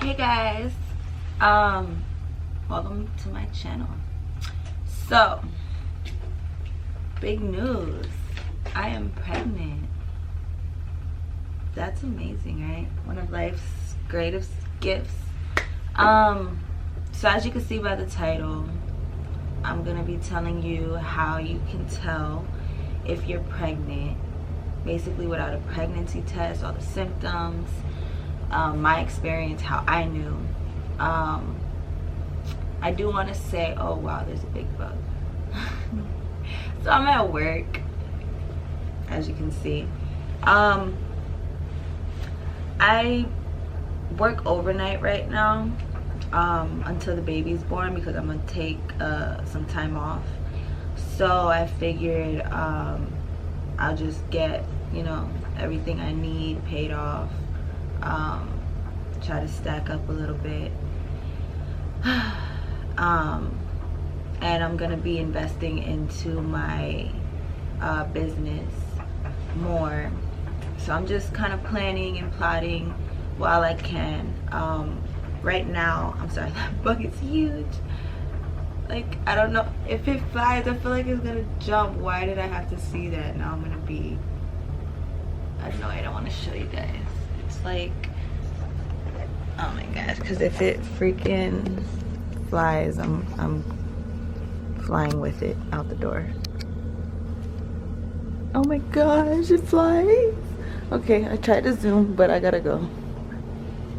Hey guys, welcome to my channel. So, big news, I am pregnant. That's amazing, right? One of life's greatest gifts. So as you can see by the title, I'm gonna be telling you how you can tell if you're pregnant, basically without a pregnancy test, all the symptoms, my experience, how I knew. I do want to say, oh wow, there's a big bug. So I'm at work, as you can see. I work overnight right now until the baby's born, because I'm gonna take some time off. So I figured I'll just get, you know, everything I need paid off, try to stack up a little bit, and I'm gonna be investing into my business more. So I'm just kind of planning and plotting while I can. Right now, I'm sorry, that bug is huge. Like, I don't know if it flies, I feel like it's gonna jump. Why did I have to see that? Now I'm gonna be, I don't know, I don't want to show you guys. It's like, oh my gosh, because if it freaking flies, I'm flying with it out the door. Oh my gosh, it flies. Okay, I tried to zoom, but I gotta go.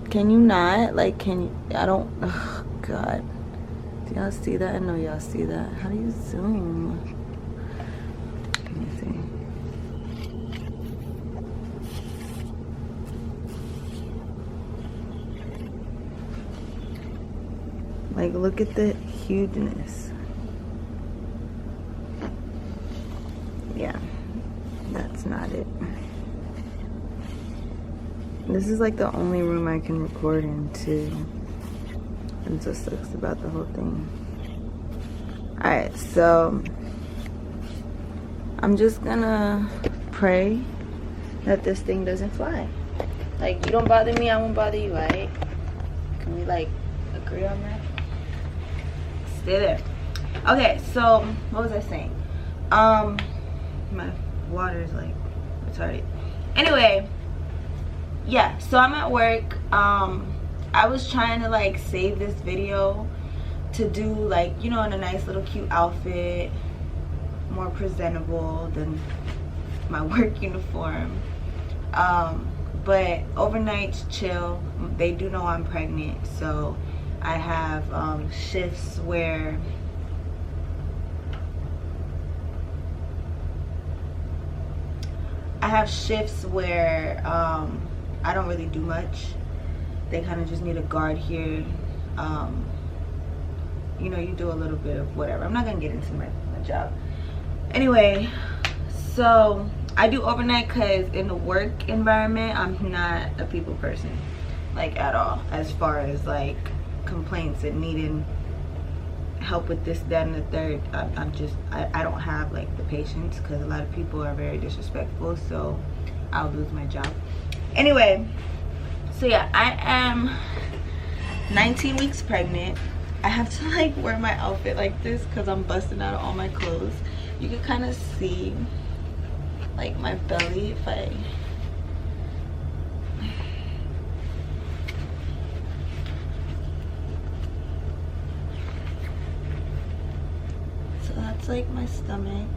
Can you not? Like, can you? I don't, oh God. Do y'all see that? I know y'all see that. How do you zoom? Let me see. Like, look at the hugeness. Yeah, that's not it. This is like the only room I can record in too. It just sucks about the whole thing. Alright, so I'm just gonna pray that this thing doesn't fly. Like, you don't bother me, I won't bother you, right? Can we like agree on that? Stay there. Okay, so what was I saying? My water's like retarded. Anyway, yeah, so I'm at work. I was trying to like save this video to do, like, you know, in a nice little cute outfit, more presentable than my work uniform. But overnight's chill. They do know I'm pregnant, so I have shifts where I don't really do much. They kind of just need a guard here. You know, you do a little bit of whatever. I'm not gonna get into my job. Anyway, so I do overnight because in the work environment, I'm not a people person, like, at all, as far as like complaints and needing help with this, that, and the third. I don't have like the patience, because a lot of people are very disrespectful, so I'll lose my job. Anyway, so yeah, I am 19 weeks pregnant. I have to like wear my outfit like this because I'm busting out all my clothes. You can kind of see like my belly if I, so that's like my stomach.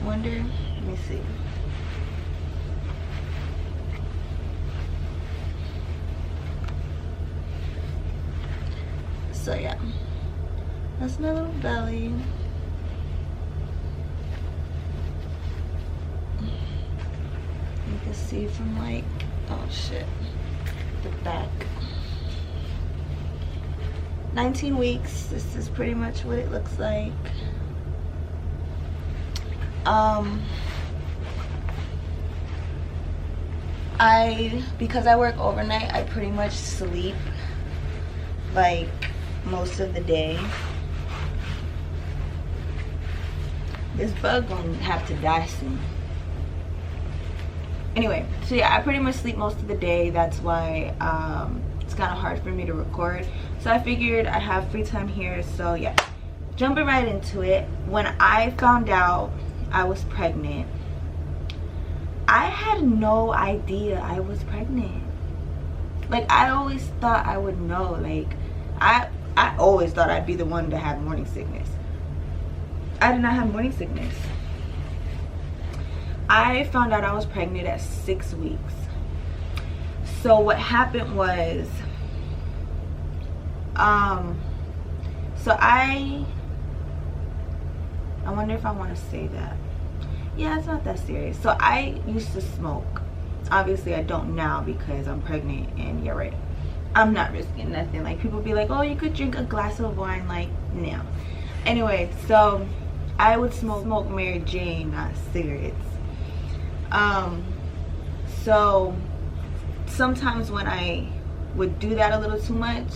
I wonder, let me see. So yeah, that's my little belly. You can see from like, oh shit, the back. 19 weeks, this is pretty much what it looks like. Because I work overnight, I pretty much sleep like most of the day. This bug gonna have to die soon. Anyway, so yeah, I pretty much sleep most of the day. That's why it's kind of hard for me to record. So I figured I have free time here. So yeah, jumping right into it. When I found out I was pregnant, I had no idea I was pregnant. Like, I always thought I would know. Like, I always thought I'd be the one to have morning sickness. I did not have morning sickness. I found out I was pregnant at 6 weeks. So what happened was, so I wonder if I want to say that. Yeah, it's not that serious. So I used to smoke. Obviously I don't now because I'm pregnant, and yeah, right, I'm not risking nothing. Like, people be like, oh, you could drink a glass of wine. Like, no. Anyway, so I would smoke Mary Jane, not cigarettes. So sometimes when I would do that a little too much,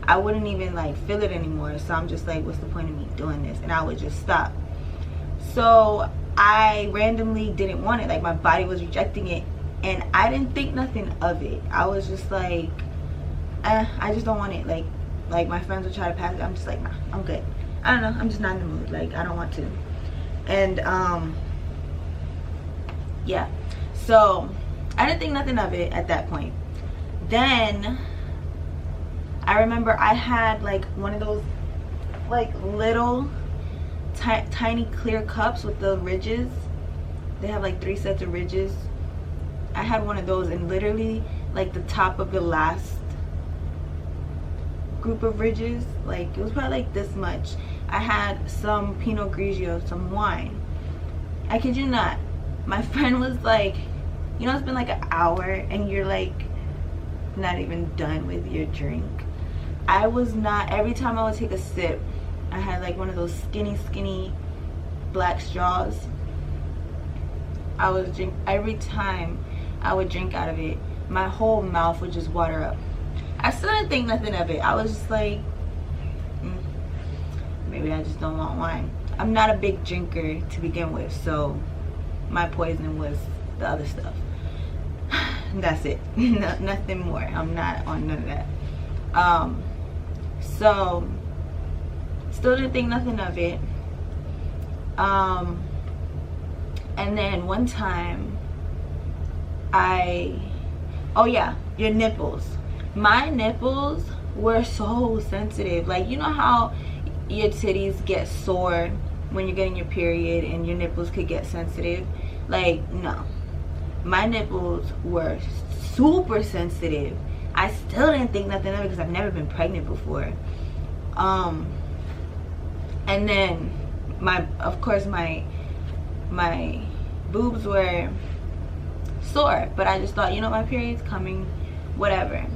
I wouldn't even like feel it anymore. So I'm just like, what's the point of me doing this? And I would just stop. So I randomly didn't want it. Like, my body was rejecting it, and I didn't think nothing of it. I was just like, I just don't want it. Like my friends would try to pass it. I'm just like, nah, I'm good. I don't know, I'm just not in the mood. Like, I don't want to. And yeah, so I didn't think nothing of it at that point. Then I remember I had like one of those like little tiny clear cups with the ridges. They have like 3 sets of ridges. I had one of those, and literally like the top of the last group of ridges, like it was probably like this much, I had some Pinot Grigio, some wine. I kid you not, my friend was like, you know, it's been like an hour and you're like not even done with your drink. I was not. Every time I would take a sip, I had like one of those skinny black straws. I was drink. Every time I would drink out of it, my whole mouth would just water up. I still didn't think nothing of it. I was just like, maybe I just don't want wine. I'm not a big drinker to begin with, so my poison was the other stuff. That's it. Nothing more. I'm not on none of that. So still didn't think nothing of it. And then one time oh yeah, your nipples. My nipples were so sensitive. Like, you know how your titties get sore when you're getting your period and your nipples could get sensitive? Like, no. My nipples were super sensitive. I still didn't think nothing of it because I've never been pregnant before. And then of course my boobs were sore, but I just thought, you know, my period's coming, whatever.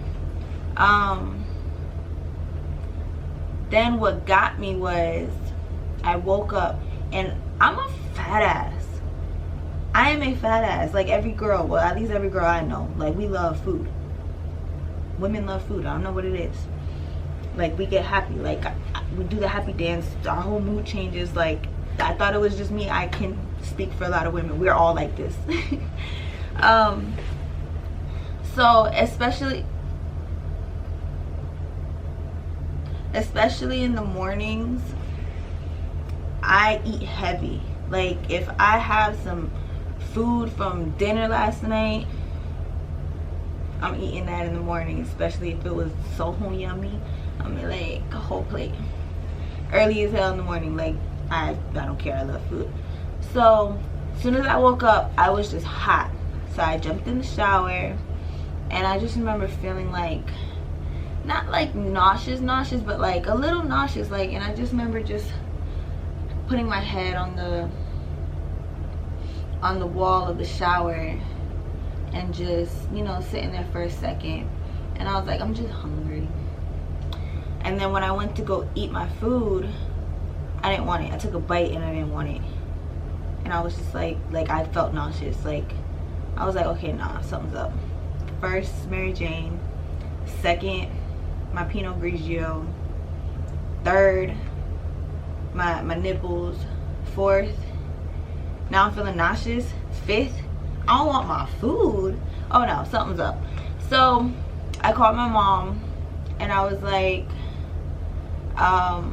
Then what got me was I woke up, and I'm a fat ass. I am a fat ass. Like every girl, well, at least every girl I know, like, we love food. Women love food. I don't know what it is. Like, we get happy. Like, we do the happy dance. Our whole mood changes. Like, I thought it was just me. I can speak for a lot of women. We're all like this. So especially in the mornings, I eat heavy. Like, if I have some food from dinner last night, I'm eating that in the morning, especially if it was so yummy. I'm like a whole plate early as hell in the morning. Like, I don't care, I love food. So as soon as I woke up, I was just hot. So I jumped in the shower, and I just remember feeling like, not like nauseous, but like a little nauseous. Like, and I just remember just putting my head on the wall of the shower and just, you know, sitting there for a second. And I was like, I'm just hungry. And then when I went to go eat my food, I didn't want it. I took a bite and I didn't want it. And I was just like I felt nauseous. Like, I was like, okay, nah, something's up. First, Mary Jane. Second, my Pinot Grigio. Third, my nipples. Fourth, now I'm feeling nauseous. Fifth, I don't want my food. Oh no, something's up. So I called my mom and I was like, I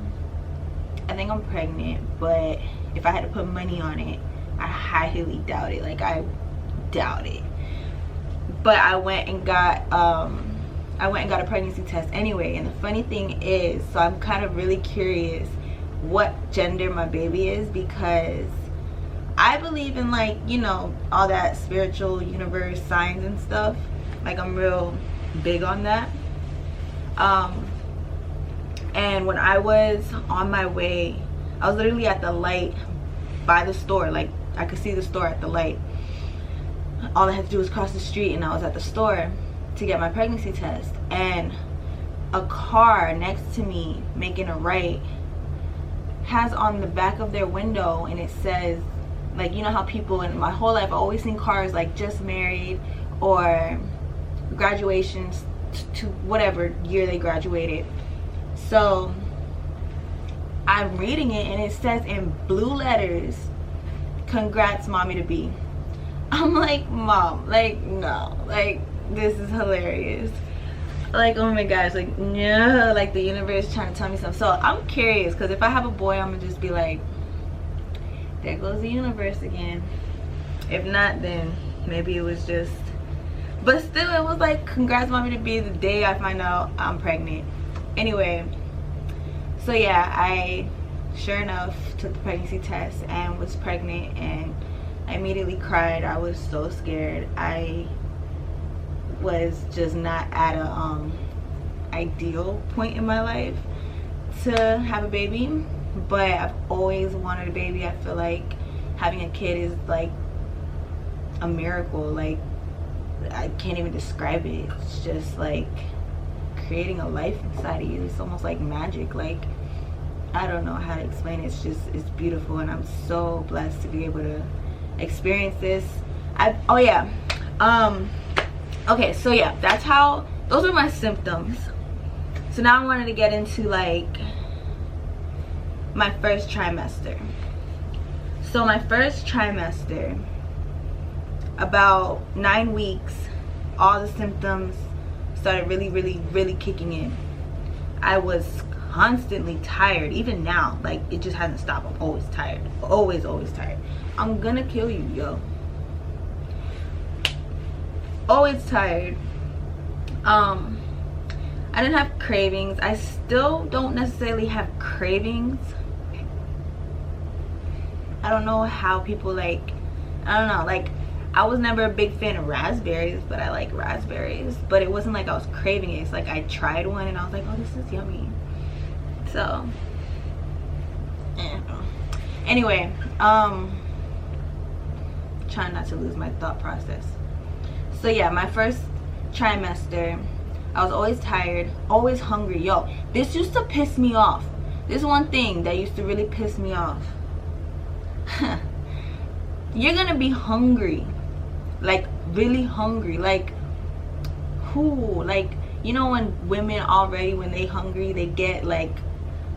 think I'm pregnant, but if I had to put money on it, I highly doubt it. Like, I doubt it. But I went and got a pregnancy test anyway. And the funny thing is, so I'm kind of really curious what gender my baby is, because I believe in, like, you know, all that spiritual universe signs and stuff. Like, I'm real big on that. And when I was on my way, I was literally at the light by the store. Like, I could see the store at the light. All I had to do was cross the street and I was at the store to get my pregnancy test. And a car next to me making a right has on the back of their window, and it says, like, you know how people, in my whole life I've always seen cars like just married or graduations to whatever year they graduated. So I'm reading it and it says in blue letters, "Congrats, mommy to be." I'm like, Mom, like, no, like, this is hilarious. Like, oh my gosh, like, no, like the universe trying to tell me something. So I'm curious, because if I have a boy, I'm gonna just be like, there goes the universe again. If not, then maybe it was just, but still, it was like, congrats, mommy to be, the day I find out I'm pregnant. Anyway, so yeah, I sure enough took the pregnancy test and was pregnant, and I immediately cried. I was so scared. I was just not at a ideal point in my life to have a baby, but I've always wanted a baby. I feel like having a kid is like a miracle. Like, I can't even describe it. It's just like creating a life inside of you. It's almost like magic. Like, I don't know how to explain it. It's just, it's beautiful, and I'm so blessed to be able to experience this. Okay, so yeah, that's how, those are my symptoms. So now I wanted to get into like my first trimester. So my first trimester, about 9 weeks, all the symptoms started really kicking in. I was constantly tired. Even now, like, it just hasn't stopped. I'm always tired, always tired. I'm gonna kill you, yo. Always tired. I didn't have cravings. I still don't necessarily have cravings. I don't know how people, like, I don't know, like, I was never a big fan of raspberries, but I like raspberries. But it wasn't like I was craving it. It's like I tried one and I was like, oh, this is yummy. So anyway, trying not to lose my thought process. So yeah, my first trimester, I was always tired, always hungry. Yo, this used to piss me off. This one thing that used to really piss me off. You're gonna be hungry, like really hungry. Like, who? Like, you know when women already, when they hungry, they get like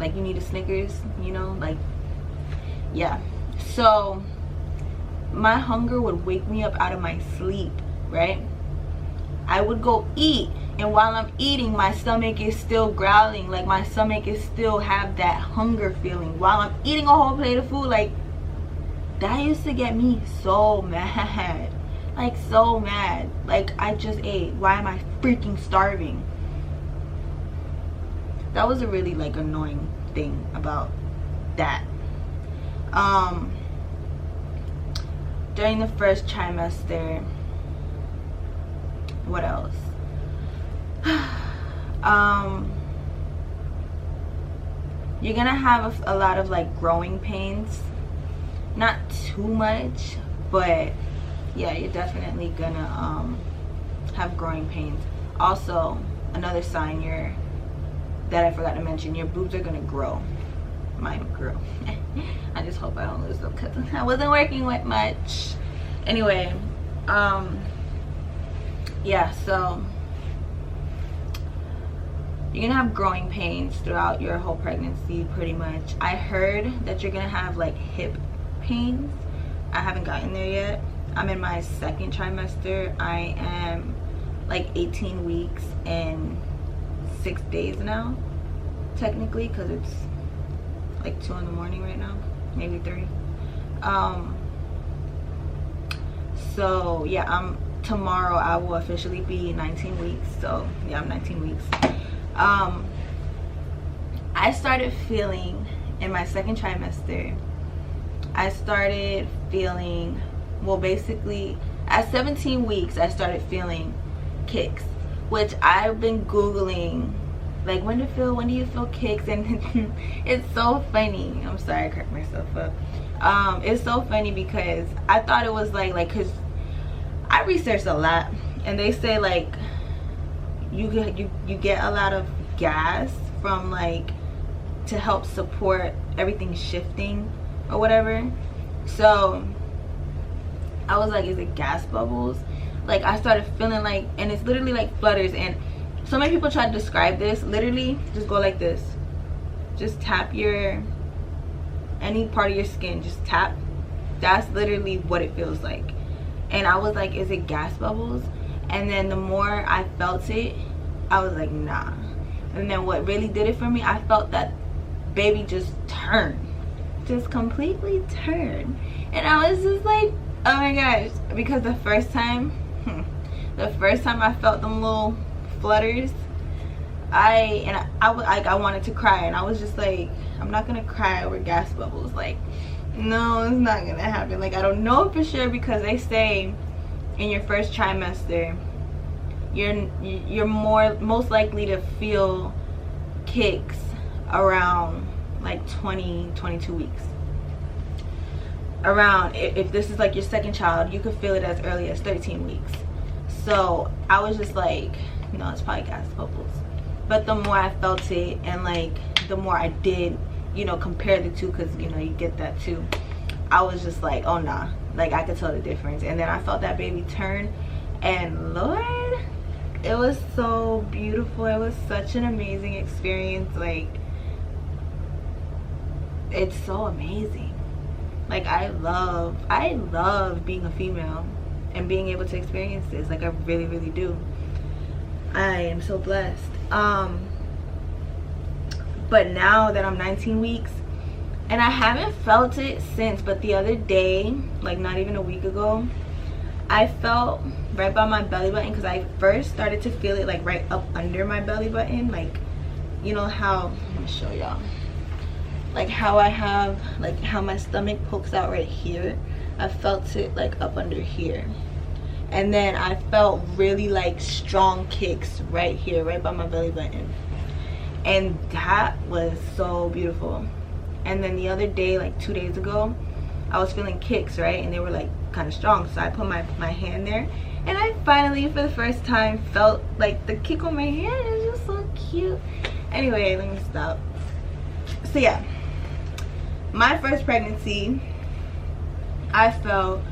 you need a Snickers, you know, like, yeah. So my hunger would wake me up out of my sleep, right? I would go eat, and while I'm eating, my stomach is still growling. Like, my stomach is still have that hunger feeling while I'm eating a whole plate of food. Like, that used to get me so mad. Like, so mad. Like, I just ate. Why am I freaking starving? That was a really, like, annoying thing about that. During the first trimester, what else? You're gonna have a lot of like growing pains. Not too much, but yeah, you're definitely gonna have growing pains. Also, another sign that I forgot to mention, your boobs are gonna grow. Mine grew. I just hope I don't lose them because I wasn't working with much. Anyway, yeah, so you're gonna have growing pains throughout your whole pregnancy, pretty much. I heard that you're gonna have like hip pains. I haven't gotten there yet. I'm in my 2nd trimester. I am like 18 weeks and 6 days now, technically, because it's like 2 in the morning right now, maybe 3. So yeah, tomorrow I will officially be 19 weeks. So yeah, I'm 19 weeks. I started feeling in my 2nd trimester, I started feeling, well, basically at 17 weeks I started feeling kicks, which I've been googling, like, when do you feel kicks, and it's so funny. I'm sorry, I cracked myself up. It's so funny because I thought it was like because I researched a lot, and they say like you get a lot of gas from like to help support everything shifting or whatever. So I was like, is it gas bubbles? Like, I started feeling like, and it's literally like flutters, and so many people try to describe this. Literally just go like this, just tap any part of your skin, just tap. That's literally what it feels like. And I was like, is it gas bubbles? And then the more I felt it, I was like, nah. And then what really did it for me, I felt that baby just turn, just completely turn. And I was just like, oh my gosh. Because the first time I felt them little flutters, I wanted to cry, and I was just like, I'm not gonna cry over gas bubbles. Like, no, it's not gonna happen. Like, I don't know for sure, because they say in your 1st trimester you're most likely to feel kicks around like 22 weeks. Around, if this is like your 2nd child, you could feel it as early as 13 weeks. So I was just like, no, it's probably gas bubbles. But the more I felt it, and like the more I did, you know, compare the two, because you know you get that too, I was just like, oh nah, like I could tell the difference. And then I felt that baby turn, and Lord, it was so beautiful. It was such an amazing experience. Like, it's so amazing. Like, I love being a female and being able to experience this. Like, I really, really do. I am so blessed. But now that I'm 19 weeks, and I haven't felt it since, but the other day, like not even a week ago, I felt right by my belly button, because I first started to feel it like right up under my belly button. Like, you know how, I'm gonna show y'all, like how I have, like how my stomach pokes out right here. I felt it like up under here. And then I felt really like strong kicks right here, right by my belly button. And that was so beautiful. And then the other day, like 2 days ago, I was feeling kicks, right? And they were like kind of strong. So I put my hand there, and I finally, for the first time, felt like the kick on my hand. It was just so cute. Anyway, let me stop. So yeah, my first pregnancy, I felt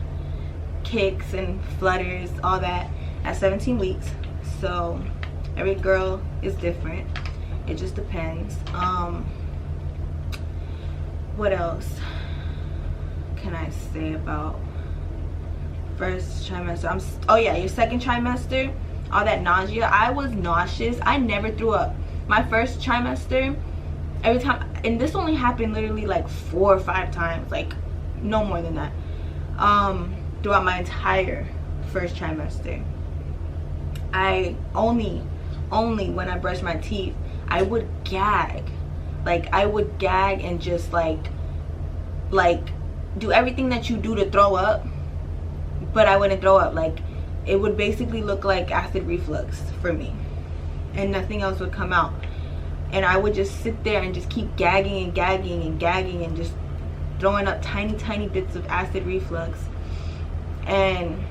kicks and flutters, all that, at 17 weeks. So every girl is different. It just depends. What else can I say about 1st trimester? Oh yeah, your 2nd trimester, all that nausea. I was nauseous. I never threw up. My 1st trimester, every time, and this only happened literally like 4 or 5 times, like no more than that, throughout my entire 1st trimester. I only when I brushed my teeth, I would gag. Like, I would gag and just like do everything that you do to throw up, but I wouldn't throw up. Like, it would basically look like acid reflux for me, and nothing else would come out. And I would just sit there and just keep gagging and gagging and gagging and just throwing up tiny bits of acid reflux, and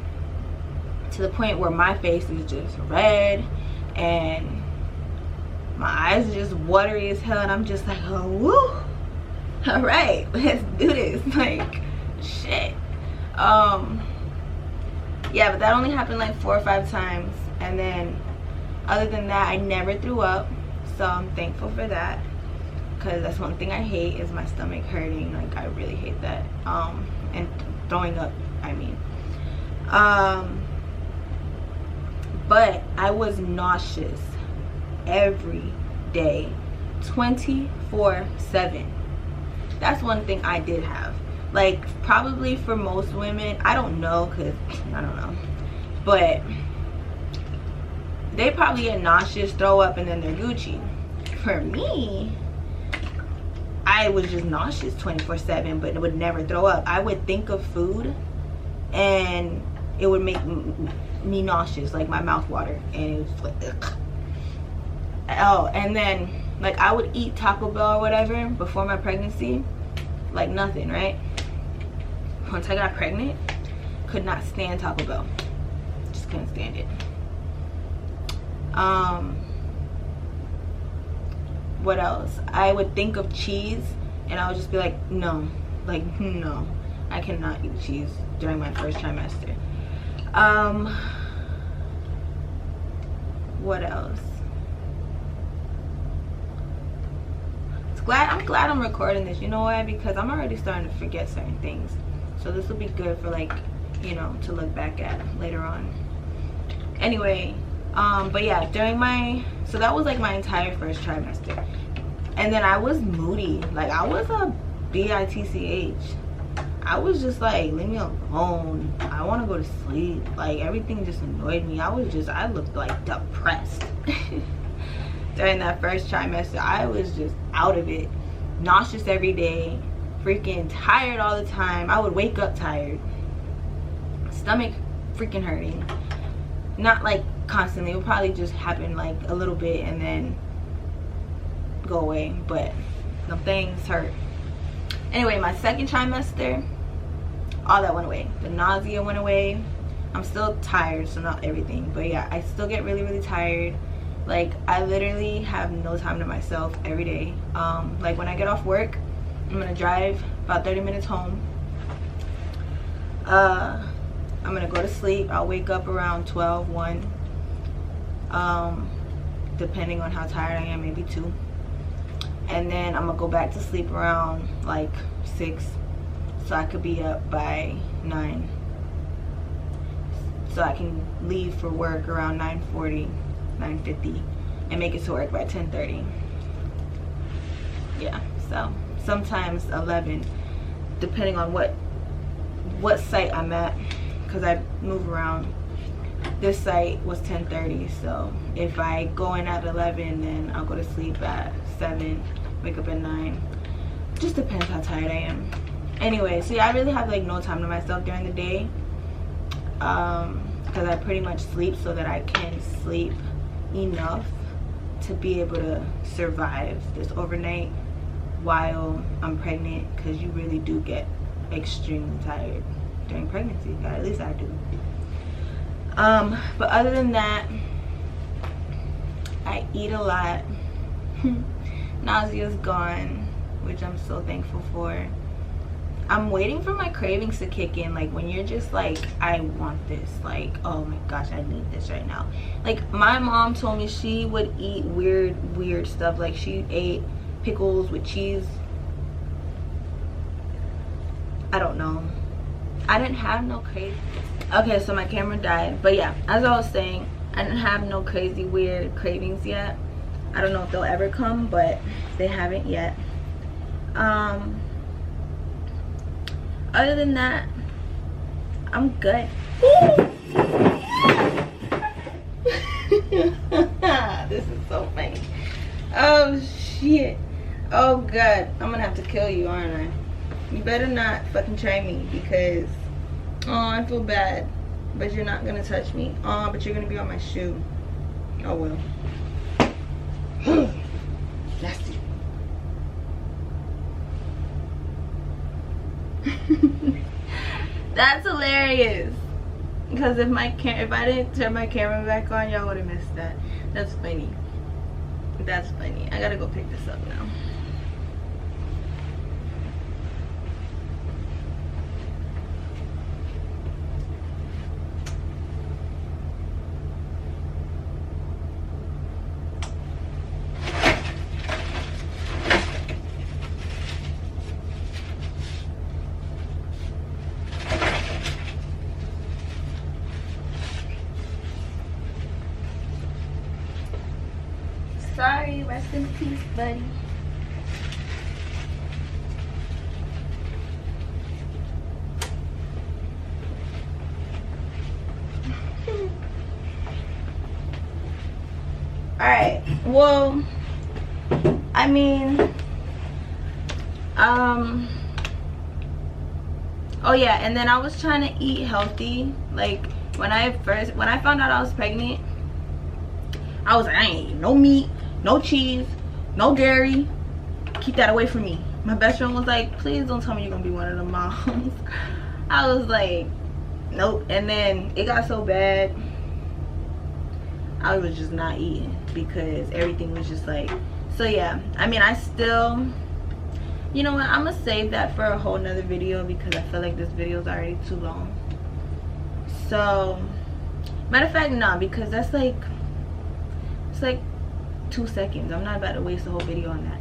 to the point where my face is just red and my eyes are just watery as hell, and I'm just like, oh, woo, all right, let's do this. Like, shit. Yeah, but that only happened like 4 or 5 times, and then other than that, I never threw up. So I'm thankful for that, because that's one thing I hate, is my stomach hurting. Like, I really hate that. And throwing up, I mean. But I was nauseous every day, 24/7. That's one thing I did have. Like, probably for most women, I don't know, because I don't know, but they probably get nauseous, throw up, and then they're Gucci. For me, I was just nauseous 24/7, but it would never throw up. I would think of food and it would make me nauseous, like my mouth water, and it was like ugh. Oh, and then like I would eat Taco Bell or whatever before my pregnancy, like nothing, right? Once I got pregnant, could not stand Taco Bell, just couldn't stand it. What else? I would think of cheese and I would just be like, no, I cannot eat cheese during my first trimester. What else? I'm glad I'm recording this. You know why? Because I'm already starting to forget certain things, so this will be good for, like, you know, to look back at later on. Anyway, but yeah, so that was like my entire first trimester. And then I was moody. Like, I was a bitch. I was just like, leave me alone, I want to go to sleep. Like, everything just annoyed me. I looked like depressed. During that first trimester, I was just out of it. Nauseous every day, freaking tired all the time. I would wake up tired, stomach freaking hurting. Not like constantly, it would probably just happen like a little bit and then go away, but the things hurt. Anyway, my second trimester, all that went away. The nausea went away. I'm still tired, so not everything, but yeah, I still get really tired. Like, I literally have no time to myself every day. Like, when I get off work, I'm gonna drive about 30 minutes home. I'm gonna go to sleep. I'll wake up around 12, 1, depending on how tired I am, maybe 2. And then I'm gonna go back to sleep around like 6, so I could be up by 9, so I can leave for work around 9:40, 9:50, and make it to work by 10:30. Yeah, so sometimes 11, depending on what site I'm at, because I move around. This site was 10:30, so if I go in at 11, then I'll go to sleep at 7, wake up at 9. Just depends how tired I am. Anyway, so yeah, I really have like no time to myself during the day, because I pretty much sleep so that I can sleep enough to be able to survive this overnight while I'm pregnant, because you really do get extremely tired during pregnancy. At least I do. But other than that, I eat a lot. Nausea's gone, which I'm so thankful for. I'm waiting for my cravings to kick in, like when you're just like, I want this, like, oh my gosh, I need this right now. Like, my mom told me she would eat weird stuff. Like, she ate pickles with cheese. I don't know, I didn't have no crazy. Okay, so my camera died, but yeah, as I was saying, I didn't have no crazy weird cravings yet. I don't know if they'll ever come, but they haven't yet. Other than that, I'm good. This is so funny. Oh shit. Oh god, I'm gonna have to kill you, aren't I? You better not fucking try me, because oh, I feel bad, but you're not gonna touch me. Oh, but you're gonna be on my shoe. Oh well. Nasty. That's hilarious, because if I didn't turn my camera back on, y'all would have missed that. That's funny. That's funny. I gotta go pick this up now. Sorry, rest in peace, buddy. Alright, well, I mean, oh yeah, and then I was trying to eat healthy. Like when I found out I was pregnant, I was like, I ain't eating no meat, no cheese, no dairy. Keep that away from me. My best friend was like, please don't tell me you're gonna be one of the moms. I was like, nope. And then it got so bad, I was just not eating because everything was just like, so yeah. I mean, I still, you know what, I'm gonna save that for a whole nother video because I feel like this video is already too long. So matter of fact, nah, because that's like, it's like 2 seconds. I'm not about to waste the whole video on that.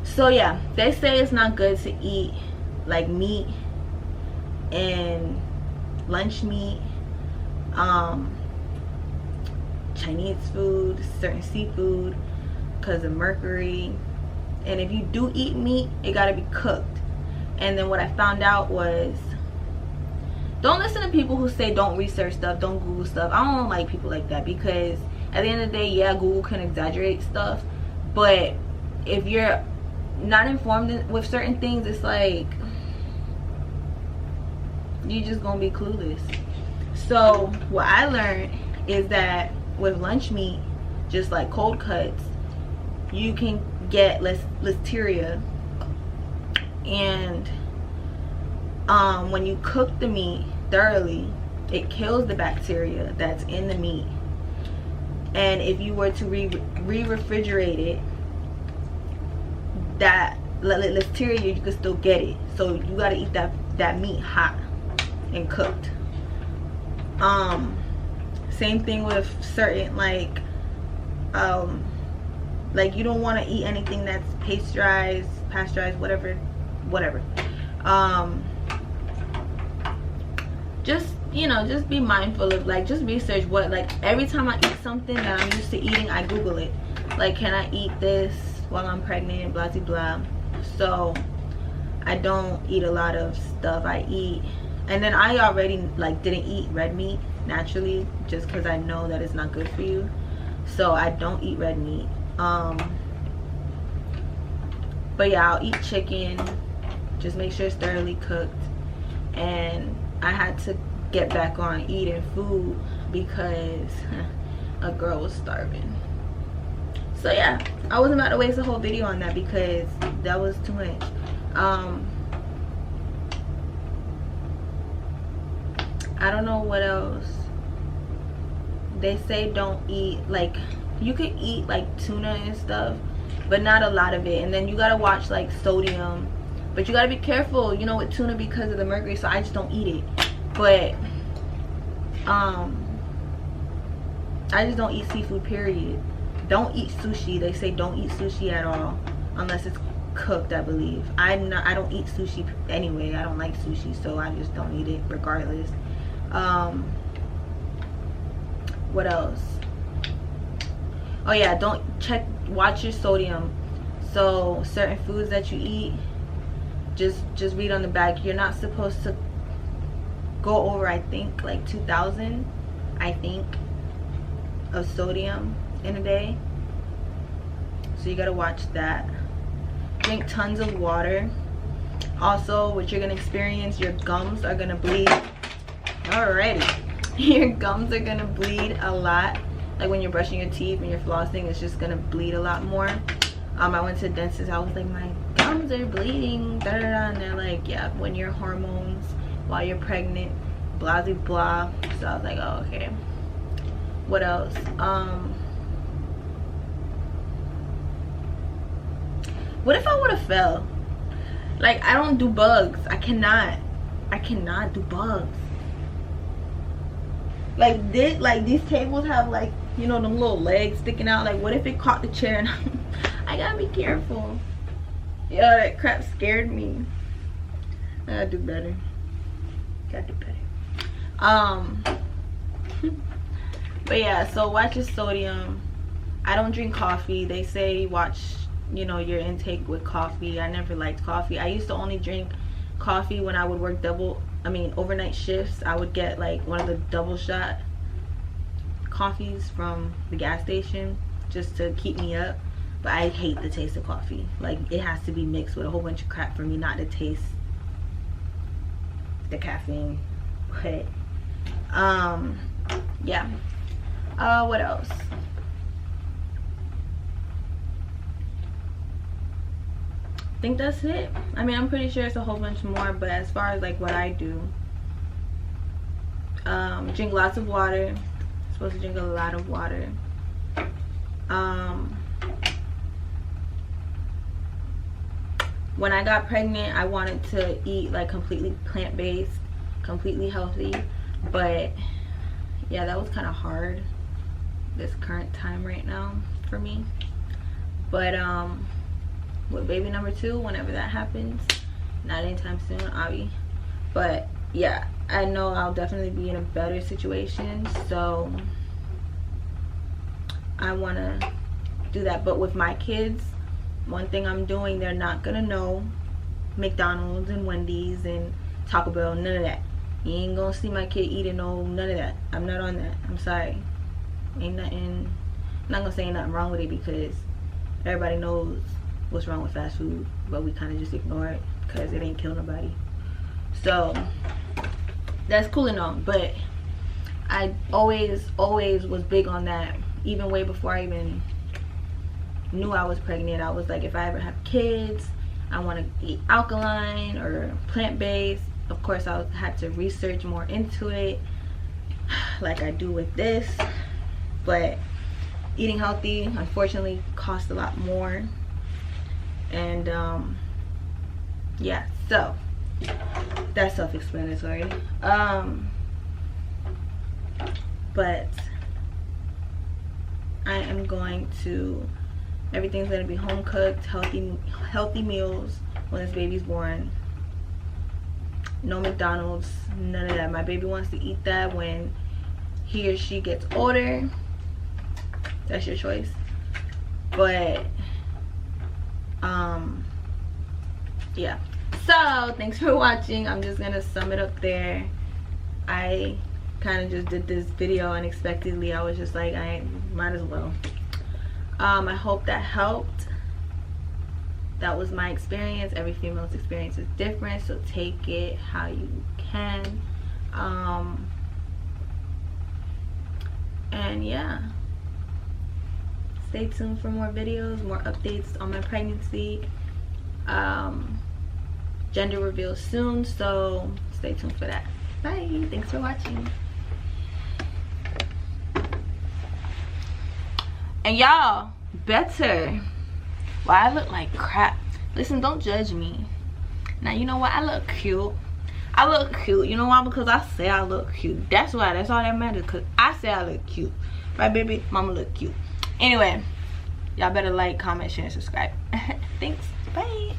So yeah, they say it's not good to eat like meat and lunch meat, Chinese food, certain seafood, because of mercury. And if you do eat meat, it got to be cooked. And then what I found out was, don't listen to people who say don't research stuff, don't Google stuff. I don't like people like that, because at the end of the day, yeah, Google can exaggerate stuff, but if you're not informed with certain things, it's like you just gonna be clueless. So what I learned is that with lunch meat, just like cold cuts, you can get listeria, and when you cook the meat thoroughly, it kills the bacteria that's in the meat. And if you were to re-refrigerate it, that listeria, you could still get it. So you gotta eat that meat hot and cooked. Same thing with certain like you don't want to eat anything that's pasteurized, whatever. Just, you know, just be mindful of, like, just research what, like, every time I eat something that I'm used to eating, I Google it. Like, can I eat this while I'm pregnant, blah blah blah. So I don't eat a lot of stuff. I eat, and then I already like didn't eat red meat naturally, just because I know that it's not good for you. So I don't eat red meat. But yeah, I'll eat chicken, just make sure it's thoroughly cooked. And I had to get back on eating food because a girl was starving. So yeah, I wasn't about to waste a whole video on that because that was too much. I don't know what else. They say don't eat, like, you could eat like tuna and stuff, but not a lot of it. And then you gotta watch like sodium, but you gotta be careful, you know, with tuna because of the mercury. So I just don't eat it. But I just don't eat seafood, period. Don't eat sushi. They say don't eat sushi at all unless it's cooked, I believe. I don't eat sushi anyway. I don't like sushi, so I just don't eat it regardless. What else? Oh yeah, don't watch your sodium. So certain foods that you eat, just read on the back. You're not supposed to go over, I think, like 2,000, I think, of sodium in a day. So you gotta watch that. Drink tons of water. Also, what you're gonna experience, your gums are gonna bleed. Alrighty. Your gums are gonna bleed a lot. Like when you're brushing your teeth and you're flossing, it's just gonna bleed a lot more. I went to the dentist. I was like, my gums are bleeding, da da da, and they're like, yeah, when your hormones while you're pregnant, blah blah blah. So I was like, oh, okay. What else? What if I would have fell? Like, I don't do bugs. I cannot do bugs. Like this, like these tables have, like, you know, them little legs sticking out. Like, what if it caught the chair? And I gotta be careful. Yo, that crap scared me. I gotta do better. Gotta do better. But yeah, so watch your sodium. I don't drink coffee. They say watch, you know, your intake with coffee. I never liked coffee. I used to only drink coffee when I would work overnight shifts. I would get like one of the double shot coffees from the gas station just to keep me up. But I hate the taste of coffee. Like, it has to be mixed with a whole bunch of crap for me not to taste the caffeine. But yeah. What else? I think that's it. I mean, I'm pretty sure it's a whole bunch more, but as far as like what I do, drink lots of water. I'm supposed to drink a lot of water. When I got pregnant, I wanted to eat like completely plant-based, completely healthy, but yeah, that was kind of hard this current time right now for me. But with baby number 2, whenever that happens, not anytime soon, obvi. But yeah, I know I'll definitely be in a better situation, so I want to do that. But with my kids, one thing I'm doing, they're not gonna know McDonald's and Wendy's and Taco Bell, none of that. You ain't gonna see my kid eating none of that. I'm not on that. I'm sorry. Ain't nothing, I'm not gonna say ain't nothing wrong with it, because everybody knows what's wrong with fast food, but we kind of just ignore it because it ain't kill nobody. So that's cool and all, but I always was big on that. Even way before I even knew I was pregnant, I was like, if I ever have kids, I want to eat alkaline or plant-based. Of course, I had to research more into it, like I do with this. But eating healthy, unfortunately, costs a lot more. And yeah, so that's self-explanatory. But I am going to, everything's gonna be home cooked, healthy meals when this baby's born. No McDonald's, none of that. My baby wants to eat that when he or she gets older. That's your choice. But yeah, so thanks for watching. I'm just gonna sum it up there. I kind of just did this video unexpectedly. I was just like, I might as well. I hope that helped. That was my experience. Every female's experience is different, so take it how you can. And yeah, stay tuned for more videos, more updates on my pregnancy. Gender reveal soon, so stay tuned for that. Bye. Thanks for watching. And y'all, better. Why I look like crap. Listen, don't judge me. Now, you know what? I look cute. I look cute. You know why? Because I say I look cute. That's why. That's all that matters. Because I say I look cute. Right, baby? Mama look cute. Anyway, y'all better like, comment, share, and subscribe. Thanks. Bye.